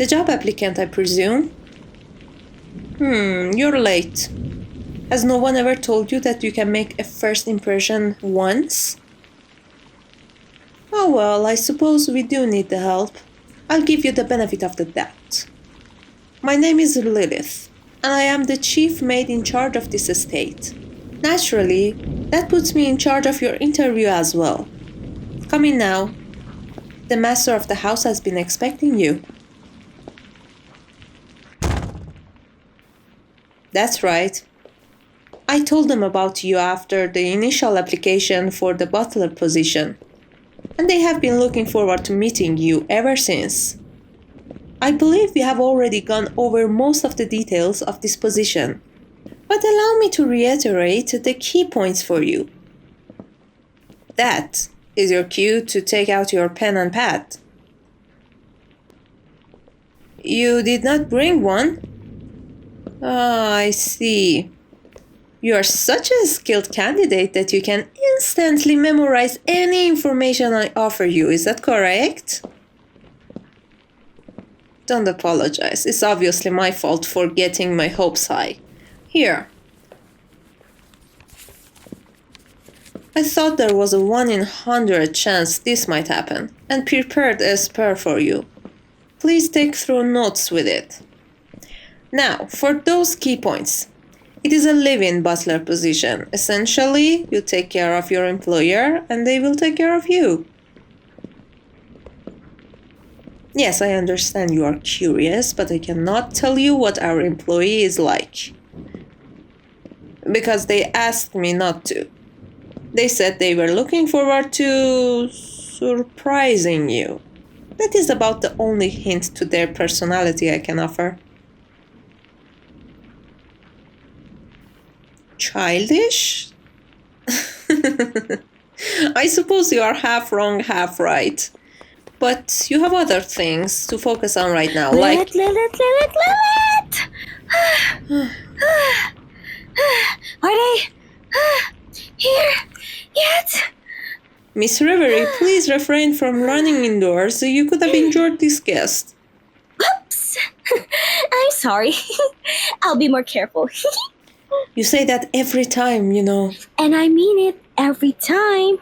The job applicant, I presume? You're late. Has no one ever told you that you can make a first impression once? Oh well, I suppose we do need the help. I'll give you the benefit of the doubt. My name is Lilith, and I am the chief maid in charge of this estate. Naturally, that puts me in charge of your interview as well. Come in now. The master of the house has been expecting you. That's right. I told them about you after the initial application for the butler position, and they have been looking forward to meeting you ever since. I believe we have already gone over most of the details of this position, but allow me to reiterate the key points for you. That is your cue to take out your pen and pad. You did not bring one? Ah, I see. You are such a skilled candidate that you can instantly memorize any information I offer you, is that correct? Don't apologize, it's obviously my fault for getting my hopes high. Here. I thought there was a 1 in 100 chance this might happen, and prepared a spare for you. Please take through notes with it. Now, for those key points. It is a live-in butler position. Essentially, you take care of your employer and they will take care of you. Yes, I understand you are curious, but I cannot tell you what our employee is like. Because they asked me not to. They said they were looking forward to surprising you. That is about the only hint to their personality I can offer. Childish? I suppose you are half wrong, half right. But you have other things to focus on right now, Lilith! Are they here yet? Miss Reverie, please refrain from running indoors. You could have injured this guest. Oops! I'm sorry. I'll be more careful. You say that every time, you know. And I mean it every time.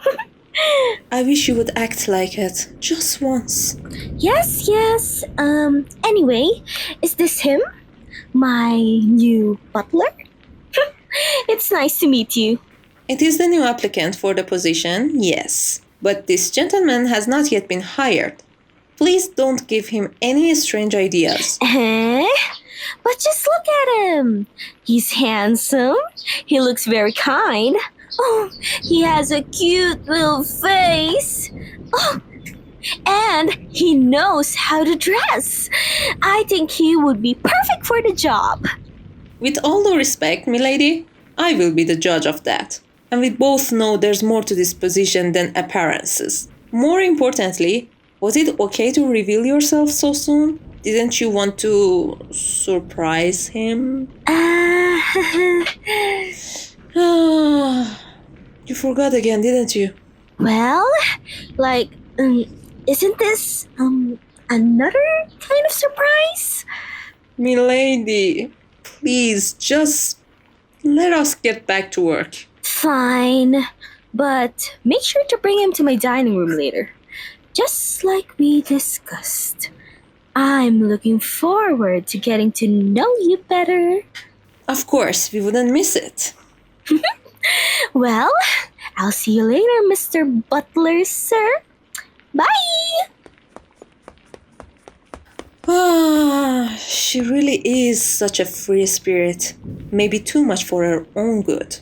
I wish you would act like it, just once. Yes. Anyway, is this him? My new butler? It's nice to meet you. It is the new applicant for the position, yes. But this gentleman has not yet been hired. Please don't give him any strange ideas. But just look at him. He's handsome. He looks very kind. Oh, he has a cute little face. Oh, and he knows how to dress. I think he would be perfect for the job. With all due respect, milady, I will be the judge of that. And we both know there's more to this position than appearances. More importantly, was it okay to reveal yourself so soon? Didn't you want to surprise him? You forgot again, didn't you? Well, isn't this, another kind of surprise? Milady, please, just let us get back to work. Fine, but make sure to bring him to my dining room later. Just like we discussed. I'm looking forward to getting to know you better. Of course, we wouldn't miss it. Well, I'll see you later, Mr. Butler, sir. Bye! She really is such a free spirit. Maybe too much for her own good.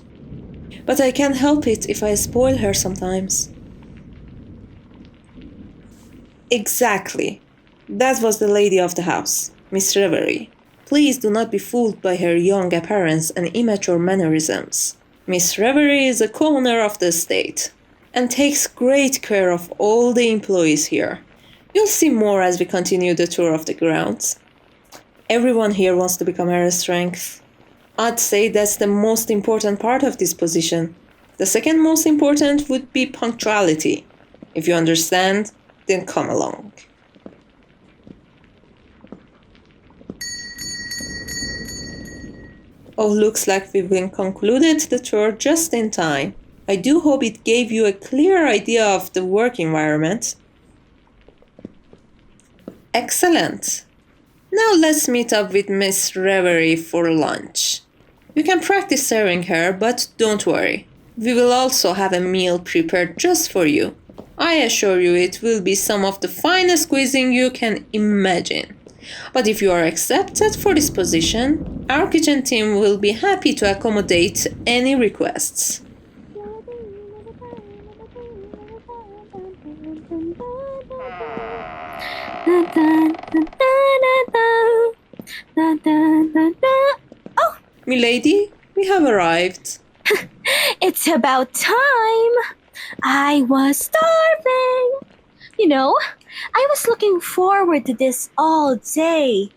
But I can't help it if I spoil her sometimes. Exactly. That was the lady of the house, Miss Reverie. Please do not be fooled by her young appearance and immature mannerisms. Miss Reverie is a co-owner of the estate and takes great care of all the employees here. You'll see more as we continue the tour of the grounds. Everyone here wants to become her strength. I'd say that's the most important part of this position. The second most important would be punctuality. If you understand, then come along. Oh, looks like we've been concluded the tour just in time. I do hope it gave you a clear idea of the work environment. Excellent. Now let's meet up with Miss Reverie for lunch. You can practice serving her, but don't worry. We will also have a meal prepared just for you. I assure you it will be some of the finest cuisine you can imagine. But if you are accepted for this position, our kitchen team will be happy to accommodate any requests. Oh! Milady, we have arrived. It's about time! I was starving! You know, I was looking forward to this all day.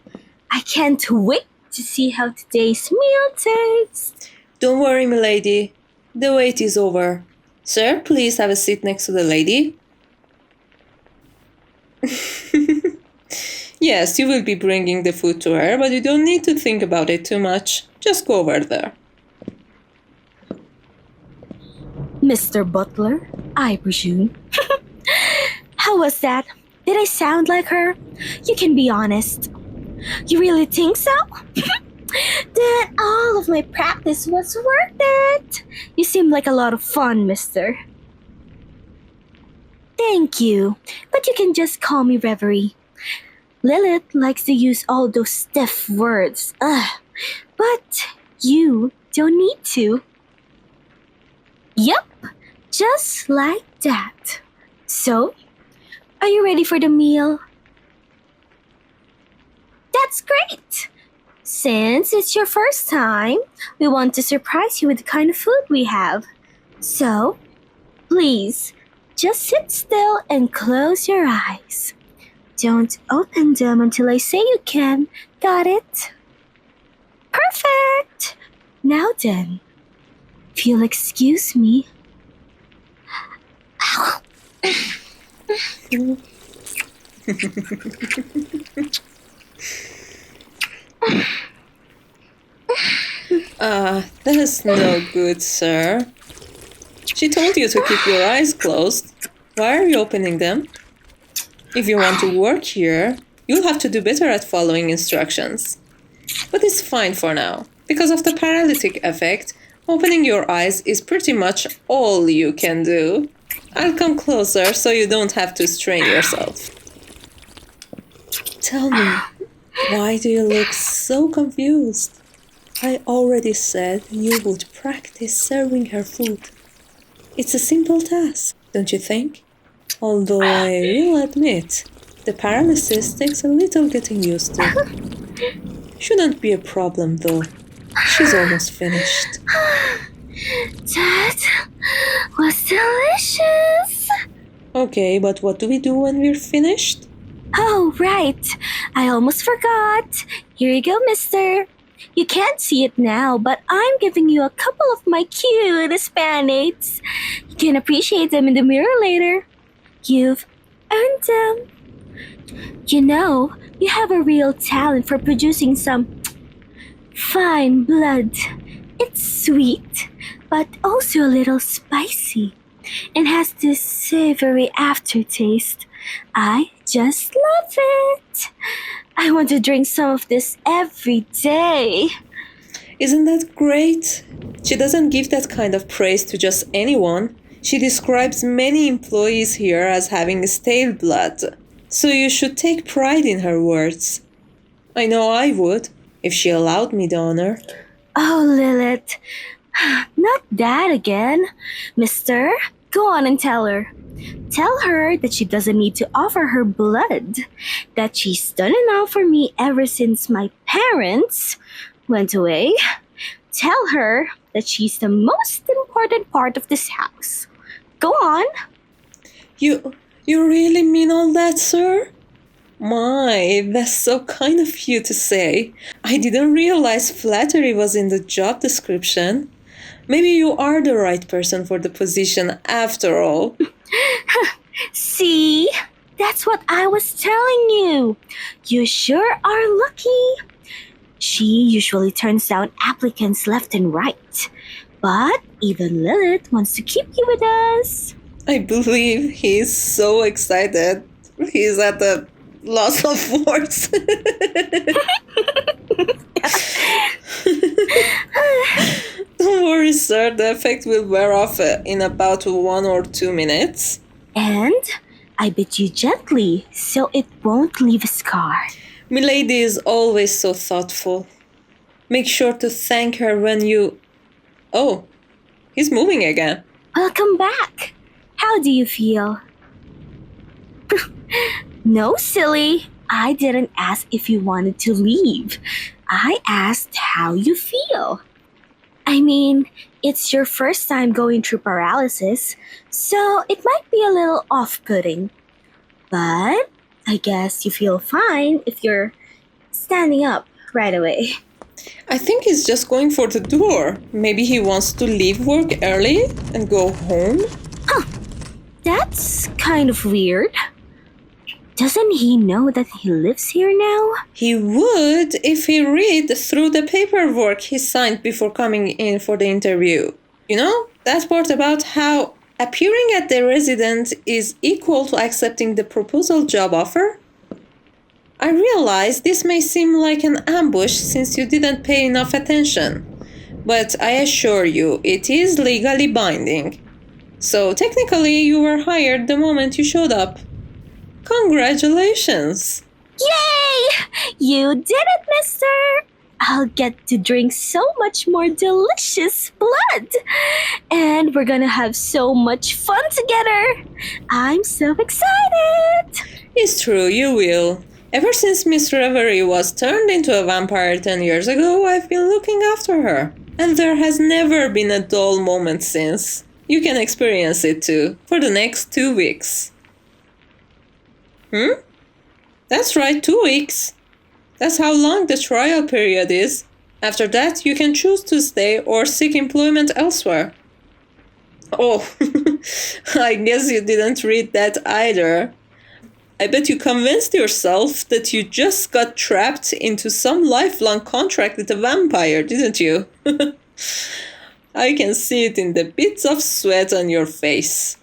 I can't wait to see how today's meal tastes. Don't worry, milady. The wait is over. Sir, please have a seat next to the lady. Yes, you will be bringing the food to her, but you don't need to think about it too much. Just go over there. Mr. Butler, I presume. How was that? Did I sound like her? You can be honest. You really think so? Then all of my practice was worth it. You seem like a lot of fun, mister. Thank you, but you can just call me Reverie. Lilith likes to use all those stiff words. But you don't need to. Yup, just like that. So, are you ready for the meal? That's great! Since it's your first time, we want to surprise you with the kind of food we have. So, please, just sit still and close your eyes. Don't open them until I say you can. Got it? Perfect! Now then, if you'll excuse me. That's no good, sir. She told you to keep your eyes closed. Why are you opening them? If you want to work here, you'll have to do better at following instructions. But it's fine for now. Because of the paralytic effect, opening your eyes is pretty much all you can do. I'll come closer so you don't have to strain yourself. Tell me, why do you look so confused? I already said you would practice serving her food. It's a simple task, don't you think? Although I will admit, the paralysis takes a little getting used to. Shouldn't be a problem though. She's almost finished. That was delicious! Okay, but what do we do when we're finished? Oh, right. I almost forgot. Here you go, mister. You can't see it now, but I'm giving you a couple of my cutest fanmates. You can appreciate them in the mirror later. You've earned them. You know, you have a real talent for producing some fine blood. It's sweet, but also a little spicy, and has this savory aftertaste. I just love it. I want to drink some of this every day. Isn't that great? She doesn't give that kind of praise to just anyone. She describes many employees here as having stale blood. So you should take pride in her words. I know I would, if she allowed me the honor. Oh, Lilith. Not that again. Mister, go on and tell her. Tell her that she doesn't need to offer her blood. That she's done enough for me ever since my parents went away. Tell her that she's the most important part of this house. Go on. You really mean all that, sir? My, that's so kind of you to say. I didn't realize flattery was in the job description. Maybe you are the right person for the position after all. See? That's what I was telling you. You sure are lucky. She usually turns down applicants left and right. But even Lilith wants to keep you with us. I believe he's so excited. He's at the loss of words. Don't worry, sir. The effect will wear off in about 1 or 2 minutes. And I bit you gently so it won't leave a scar. Milady is always so thoughtful. Make sure to thank her when you... Oh, he's moving again. Welcome back. How do you feel? No, silly. I didn't ask if you wanted to leave. I asked how you feel. I mean, it's your first time going through paralysis, so it might be a little off-putting. But I guess you feel fine if you're standing up right away. I think he's just going for the door. Maybe he wants to leave work early and go home? That's kind of weird. Doesn't he know that he lives here now? He would if he read through the paperwork he signed before coming in for the interview. You know, that part about how appearing at the residence is equal to accepting the proposal job offer? I realize this may seem like an ambush since you didn't pay enough attention, but I assure you it is legally binding. So technically you were hired the moment you showed up. Congratulations! Yay! You did it, mister! I'll get to drink so much more delicious blood! And we're gonna have so much fun together! I'm so excited! It's true, you will. Ever since Miss Reverie was turned into a vampire 10 years ago, I've been looking after her. And there has never been a dull moment since. You can experience it too, for the next 2 weeks. That's right, 2 weeks. That's how long the trial period is. After that, you can choose to stay or seek employment elsewhere. Oh, I guess you didn't read that either. I bet you convinced yourself that you just got trapped into some lifelong contract with a vampire, didn't you? I can see it in the bits of sweat on your face.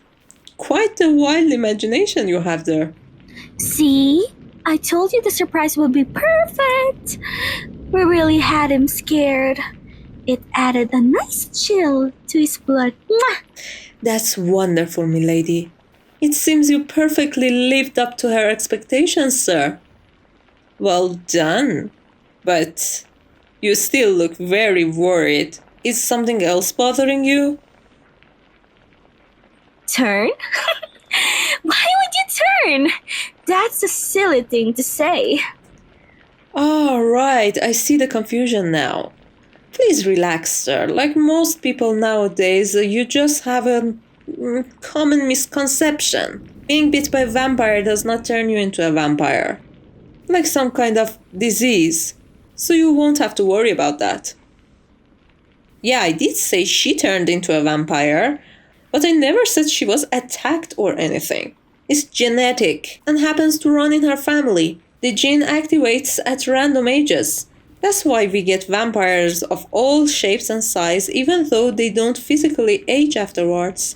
Quite a wild imagination you have there. See? I told you the surprise would be perfect. We really had him scared. It added a nice chill to his blood. Mwah! That's wonderful, milady. It seems you perfectly lived up to her expectations, sir. Well done. But you still look very worried. Is something else bothering you? Turn? Why would you turn? That's a silly thing to say. Oh, right. I see the confusion now. Please relax, sir. Like most people nowadays, you just have a common misconception. Being bit by a vampire does not turn you into a vampire. Like some kind of disease. So you won't have to worry about that. Yeah, I did say she turned into a vampire, but I never said she was attacked or anything. It's genetic and happens to run in her family. The gene activates at random ages. That's why we get vampires of all shapes and sizes, even though they don't physically age afterwards.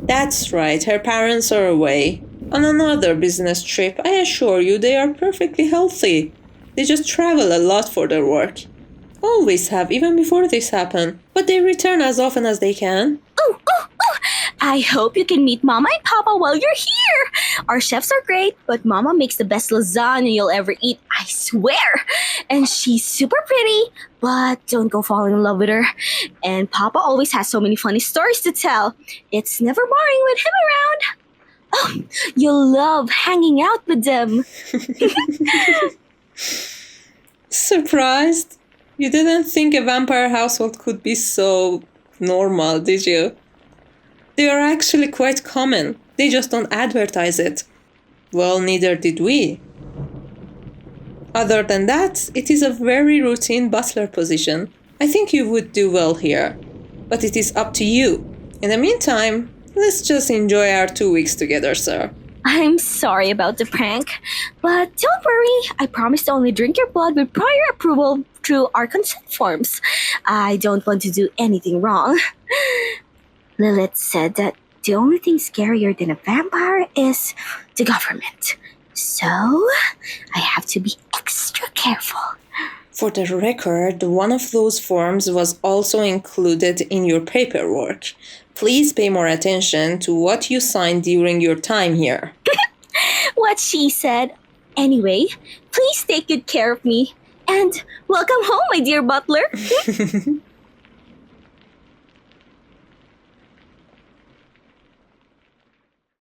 That's right, her parents are away. On another business trip, I assure you they are perfectly healthy. They just travel a lot for their work. Always have, even before this happened. But they return as often as they can. Oh! I hope you can meet Mama and Papa while you're here. Our chefs are great, but Mama makes the best lasagna you'll ever eat, I swear. And she's super pretty, but don't go fall in love with her. And Papa always has so many funny stories to tell. It's never boring with him around. Oh, you'll love hanging out with them. Surprised? You didn't think a vampire household could be so normal, did you? They are actually quite common. They just don't advertise it. Well, neither did we. Other than that, it is a very routine butler position. I think you would do well here. But it is up to you. In the meantime, let's just enjoy our 2 weeks together, sir. I'm sorry about the prank, but don't worry. I promise to only drink your blood with prior approval through our consent forms. I don't want to do anything wrong. Lilith said that the only thing scarier than a vampire is the government. So, I have to be extra careful. For the record, one of those forms was also included in your paperwork. Please pay more attention to what you signed during your time here. What she said. Anyway, please take good care of me. And welcome home, my dear butler.